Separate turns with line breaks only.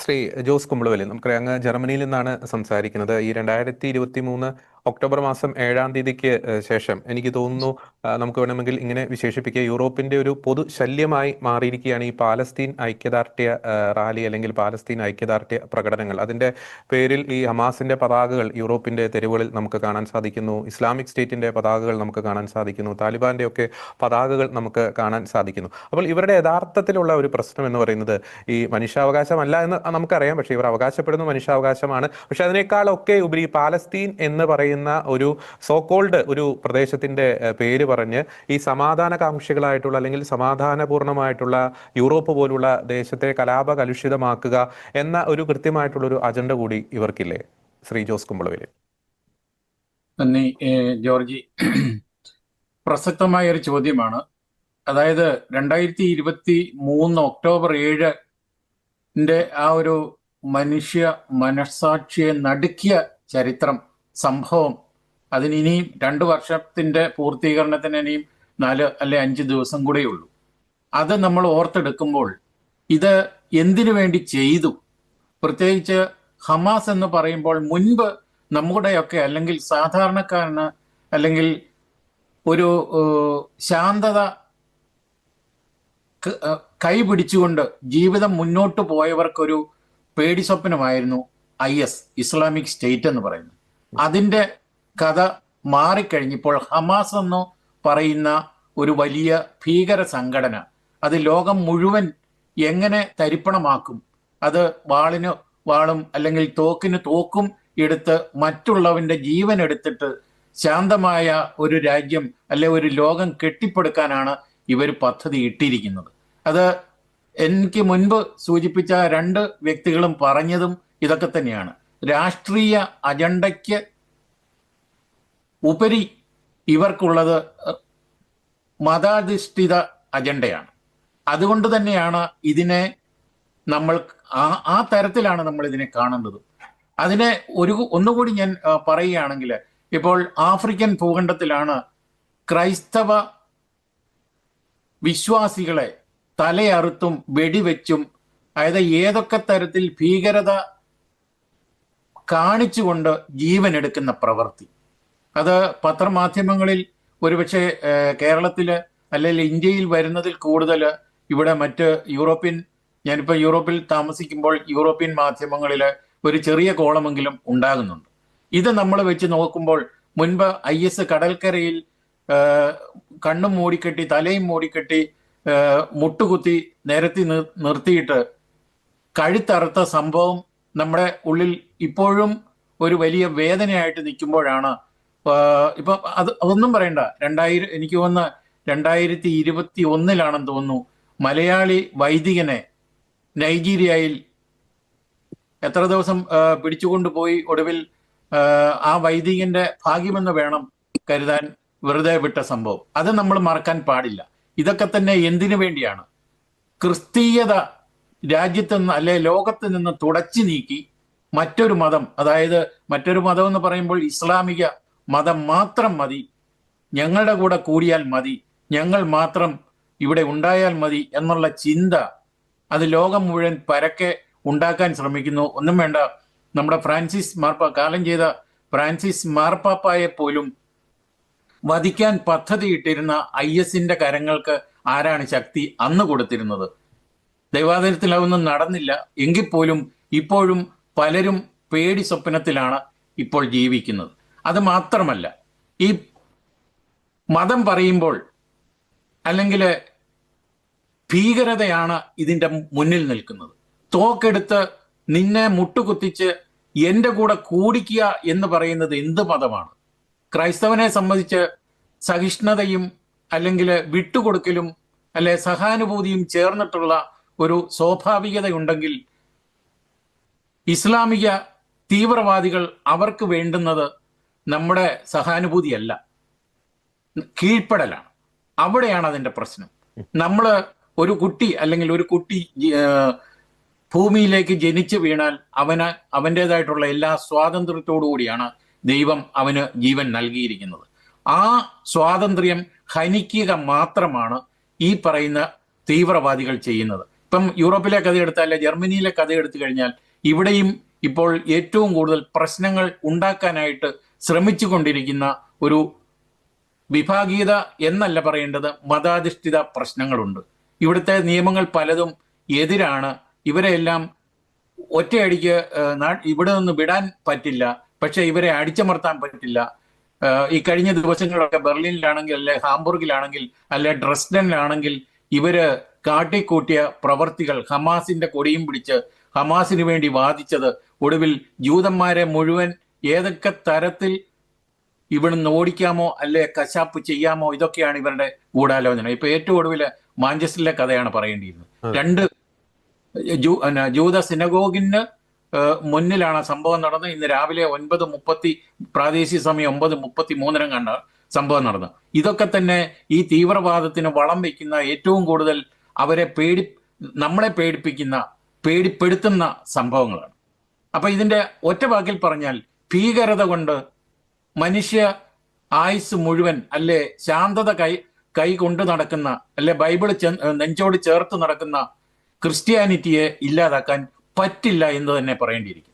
ശ്രീ ജോസ് കുമ്പളവല്ലി, നമുക്കറിയാം അങ്ങ് ജർമ്മനിയിൽ നിന്നാണ് സംസാരിക്കുന്നത്. ഈ 2023 ഒക്ടോബർ മാസം 7-ാം തീയതിക്ക് ശേഷം എനിക്ക് തോന്നുന്നു നമുക്ക് വേണമെങ്കിൽ ഇങ്ങനെ വിശേഷിപ്പിക്കുക, യൂറോപ്പിന്റെ ഒരു പൊതു ശല്യമായി മാറിയിരിക്കുകയാണ് ഈ പാലസ്തീൻ ഐക്യദാർഢ്യ റാലി അല്ലെങ്കിൽ പാലസ്തീൻ ഐക്യദാർഢ്യ പ്രകടനങ്ങൾ. അതിന്റെ പേരിൽ ഈ ഹമാസിന്റെ പതാകകൾ യൂറോപ്പിന്റെ തെരുവുകളിൽ നമുക്ക് കാണാൻ സാധിക്കുന്നു, ഇസ്ലാമിക് സ്റ്റേറ്റിന്റെ പതാകകൾ നമുക്ക് കാണാൻ സാധിക്കുന്നു, താലിബാന്റെ ഒക്കെ പതാകകൾ നമുക്ക് കാണാൻ സാധിക്കുന്നു. അപ്പോൾ ഇവരുടെ യഥാർത്ഥത്തിലുള്ള ഒരു പ്രശ്നം എന്ന് പറയുന്നത് ഈ മനുഷ്യാവകാശമല്ല എന്ന് നമുക്കറിയാം. പക്ഷേ ഇവർ അവകാശപ്പെടുന്ന മനുഷ്യാവകാശമാണ്. പക്ഷെ അതിനേക്കാളൊക്കെ ഉപരി പാലസ്തീൻ എന്ന് പറയുന്ന ഒരു സോകോൾഡ് ഒരു പ്രദേശത്തിന്റെ പേര് പറഞ്ഞ് ഈ സമാധാനകാംക്ഷികളായിട്ടുള്ള അല്ലെങ്കിൽ സമാധാനപൂർണമായിട്ടുള്ള യൂറോപ്പ് പോലുള്ള ദേശത്തെ കലാപ കലുഷിതമാക്കുക എന്ന ഒരു കൃത്യമായിട്ടുള്ള ഒരു അജണ്ട കൂടി ഇവർക്കില്ലേ, ശ്രീ ജോസ് കുമ്പളവേലി?
നന്ദി ജോർജി. പ്രസക്തമായ ഒരു ചോദ്യമാണ്. അതായത് 2023 ഒക്ടോബർ 7 ആ ഒരു മനുഷ്യ മനസാക്ഷിയെ നടുക്കിയ ചരിത്രം സംഭവം, അതിനിനിയും 2 വർഷത്തിന്റെ പൂർത്തീകരണത്തിന് ഇനിയും 4 അല്ലെ 5 ദിവസം കൂടെയുള്ളൂ. അത് നമ്മൾ ഓർത്തെടുക്കുമ്പോൾ ഇത് എന്തിനു വേണ്ടി ചെയ്തു? പ്രത്യേകിച്ച് ഹമാസ് എന്ന് പറയുമ്പോൾ മുൻപ് നമ്മുടെയൊക്കെ അല്ലെങ്കിൽ സാധാരണക്കാരന് അല്ലെങ്കിൽ ഒരു ശാന്തത കൈപിടിച്ചുകൊണ്ട് ജീവിതം മുന്നോട്ട് പോയവർക്കൊരു പേടി സ്വപ്നമായിരുന്നു IS, ഇസ്ലാമിക് സ്റ്റേറ്റ് എന്ന് പറയുന്നത്. അതിൻ്റെ കഥ മാറിക്കഴിഞ്ഞപ്പോൾ ഹമാസ് എന്ന് പറയുന്ന ഒരു വലിയ ഭീകര സംഘടന അത് ലോകം മുഴുവൻ എങ്ങനെ തരിപ്പണമാക്കും, അത് വാളിന് വാളും അല്ലെങ്കിൽ തോക്കിന് തോക്കും എടുത്ത് മറ്റുള്ളവന്റെ ജീവൻ എടുത്തിട്ട് ശാന്തമായ ഒരു രാജ്യം അല്ലെ ഒരു ലോകം കെട്ടിപ്പടുക്കാനാണ് ഇവർ പദ്ധതി ഇട്ടിരിക്കുന്നത്. അത് എനിക്ക് മുൻപ് സൂചിപ്പിച്ച 2 വ്യക്തികളും പറഞ്ഞതും ഇതൊക്കെ തന്നെയാണ്. രാഷ്ട്രീയ അജണ്ടയ്ക്ക് ഉപരി ഇവർക്കുള്ളത് മതാധിഷ്ഠിത അജണ്ടയാണ്. അതുകൊണ്ട് തന്നെയാണ് ഇതിനെ നമ്മൾ ആ തരത്തിലാണ് നമ്മൾ ഇതിനെ കാണേണ്ടത്. അതിനെ ഒന്നുകൂടി ഞാൻ പറയുകയാണെങ്കിൽ, ഇപ്പോൾ ആഫ്രിക്കൻ ഭൂഖണ്ഡത്തിലാണ് ക്രൈസ്തവ വിശ്വാസികളെ തലയറുത്തും വെടിവെച്ചും, അതായത് ഏതൊക്കെ തരത്തിൽ ഭീകരത കാണിച്ചുകൊണ്ട് ജീവൻ എടുക്കുന്ന പ്രവൃത്തി. അത് പത്രമാധ്യമങ്ങളിൽ ഒരുപക്ഷെ കേരളത്തില് അല്ലെങ്കിൽ ഇന്ത്യയിൽ വരുന്നതിൽ കൂടുതൽ ഇവിടെ മറ്റ് ഞാനിപ്പോൾ യൂറോപ്പിൽ താമസിക്കുമ്പോൾ യൂറോപ്യൻ മാധ്യമങ്ങളിൽ ഒരു ചെറിയ കോളമെങ്കിലും ഉണ്ടാകുന്നുണ്ട്. ഇത് നമ്മൾ വെച്ച് നോക്കുമ്പോൾ മുൻപ് IS കടൽക്കരയിൽ കണ്ണും മൂടിക്കെട്ടി തലയും മൂടിക്കെട്ടി മുട്ടുകുത്തി നിരത്തി നിർത്തിയിട്ട് കഴുത്തറുത്ത സംഭവം നമ്മുടെ ഉള്ളിൽ ഇപ്പോഴും ഒരു വലിയ വേദനയായിട്ട് നിൽക്കുമ്പോഴാണ് ഇപ്പൊ അതൊന്നും പറയണ്ട. എനിക്ക് തോന്നുന്ന 2021 തോന്നുന്നു മലയാളി വൈദികനെ നൈജീരിയയിൽ എത്ര ദിവസം പിടിച്ചുകൊണ്ടുപോയി ഒടുവിൽ ആ വൈദികന്റെ ഭാഗ്യമെന്ന് വേണം കരുതാൻ വെറുതെ വിട്ട സംഭവം. അത് നമ്മൾ മറക്കാൻ പാടില്ല. ഇതൊക്കെ തന്നെ എന്തിനു വേണ്ടിയാണ്? ക്രിസ്തീയത രാജ്യത്ത് നിന്ന് അല്ലെ ലോകത്ത് നിന്ന് തുടച്ചു നീക്കി മറ്റൊരു മതം, അതായത് മറ്റൊരു മതം എന്ന് പറയുമ്പോൾ ഇസ്ലാമിക മതം മാത്രം മതി, ഞങ്ങളുടെ കൂടെ കൂടിയാൽ മതി, ഞങ്ങൾ മാത്രം ഇവിടെ ഉണ്ടായാൽ മതി എന്നുള്ള ചിന്ത അത് ലോകം മുഴുവൻ പരക്കെ ഉണ്ടാക്കാൻ ശ്രമിക്കുന്നു. ഒന്നും വേണ്ട, നമ്മുടെ കാലം ചെയ്ത ഫ്രാൻസിസ് മാർപ്പാപ്പായെ പോലും വധിക്കാൻ പദ്ധതിയിട്ടിരുന്ന ISന്റെ കരങ്ങൾക്ക് ആരാണ് ശക്തി അന്ന് കൊടുത്തിരുന്നത്? ദൈവാധീനത്തിൽ അതൊന്നും നടന്നില്ല. എങ്കിൽ പോലും ഇപ്പോഴും പലരും പേടി സ്വപ്നത്തിലാണ് ഇപ്പോൾ ജീവിക്കുന്നത്. അത് മാത്രമല്ല, ഈ മതം പറയുമ്പോൾ അല്ലെങ്കിൽ ഭീകരതയാണ് ഇതിൻ്റെ മുന്നിൽ നിൽക്കുന്നത്. തോക്കെടുത്ത് നിന്നെ മുട്ടുകുത്തിച്ച് എൻ്റെ കൂടെ കൂടിക്കുക എന്ന് പറയുന്നത് എന്ത് മതമാണ്? ക്രൈസ്തവനെ സംബന്ധിച്ച് സഹിഷ്ണുതയും അല്ലെങ്കിൽ വിട്ടുകൊടുക്കലും അല്ലെ സഹാനുഭൂതിയും ചേർന്നിട്ടുള്ള ഒരു സ്വാഭാവികതയുണ്ടെങ്കിൽ ഇസ്ലാമിക തീവ്രവാദികൾ അവർക്ക് വേണ്ടുന്നത് നമ്മുടെ സഹാനുഭൂതിയല്ല, കീഴ്പ്പെടലാണ്. അവിടെയാണ് അതിൻ്റെ പ്രശ്നം. നമ്മൾ ഒരു കുട്ടി ഭൂമിയിലേക്ക് ജനിച്ചു വീണാൽ അവൻ്റെതായിട്ടുള്ള എല്ലാ സ്വാതന്ത്ര്യത്തോടു കൂടിയാണ് ദൈവം അവന് ജീവൻ നൽകിയിരിക്കുന്നത്. ആ സ്വാതന്ത്ര്യം ഹനിക്കുക മാത്രമാണ് ഈ പറയുന്ന തീവ്രവാദികൾ ചെയ്യുന്നത്. ഇപ്പം യൂറോപ്പിലെ കഥ എടുത്താൽ, ജർമ്മനിയിലെ കഥ എടുത്തു കഴിഞ്ഞാൽ ഇവിടെയും ഇപ്പോൾ ഏറ്റവും കൂടുതൽ പ്രശ്നങ്ങൾ ഉണ്ടാക്കാനായിട്ട് ശ്രമിച്ചു കൊണ്ടിരിക്കുന്ന ഒരു വിഭാഗീയത എന്നല്ല പറയേണ്ടത്, മതാധിഷ്ഠിത പ്രശ്നങ്ങളുണ്ട്. ഇവിടുത്തെ നിയമങ്ങൾ പലതും എതിരാണ്. ഇവരെല്ലാം ഒറ്റയടിക്ക് ഇവിടെ നിന്ന് വിടാൻ പറ്റില്ല, പക്ഷെ ഇവരെ അടിച്ചമർത്താൻ പറ്റില്ല. ഈ കഴിഞ്ഞ ദിവസങ്ങളൊക്കെ ബെർലിനിലാണെങ്കിൽ, അല്ലെ ഹാംബുർഗിലാണെങ്കിൽ, അല്ലെ ഡ്രസ്ഡനിലാണെങ്കിൽ ഇവര് കാട്ടിക്കൂട്ടിയ പ്രവർത്തികൾ, ഹമാസിന്റെ കൊടിയും പിടിച്ച് ഹമാസിന് വേണ്ടി വാദിച്ചത്, ഒടുവിൽ ജൂതന്മാരെ മുഴുവൻ ഏതൊക്കെ തരത്തിൽ ഇവിടുന്ന് ഓടിക്കാമോ അല്ലെ കശാപ്പ് ചെയ്യാമോ, ഇതൊക്കെയാണ് ഇവരുടെ ഗൂഢാലോചന. ഇപ്പൊ ഏറ്റവും ഒടുവിൽ മാഞ്ചസ്റ്ററിലെ കഥയാണ് പറയേണ്ടിയിരുന്നത്. 2 ജൂത സിനഗോഗിന് മുന്നിലാണ് സംഭവം നടന്നത്. ഇന്ന് രാവിലെ 9:30 പ്രാദേശിക സമയം 9:33 കണ്ട സംഭവം നടന്നത്. ഇതൊക്കെ തന്നെ ഈ തീവ്രവാദത്തിന് വളം വയ്ക്കുന്ന, ഏറ്റവും കൂടുതൽ അവരെ നമ്മളെ പേടിപ്പെടുത്തുന്ന സംഭവങ്ങളാണ്. അപ്പൊ ഇതിന്റെ ഒറ്റ വാക്കിൽ പറഞ്ഞാൽ, ഭീകരത കൊണ്ട് മനുഷ്യ ആയുസ് മുഴുവൻ, അല്ലെ ശാന്തത കൈ കൊണ്ട് നടക്കുന്ന, അല്ലെ ബൈബിൾ നെഞ്ചോട് ചേർത്ത് നടക്കുന്ന ക്രിസ്ത്യാനിറ്റിയെ ഇല്ലാതാക്കാൻ പറ്റില്ല എന്ന് തന്നെ പറയേണ്ടിയിരിക്കും.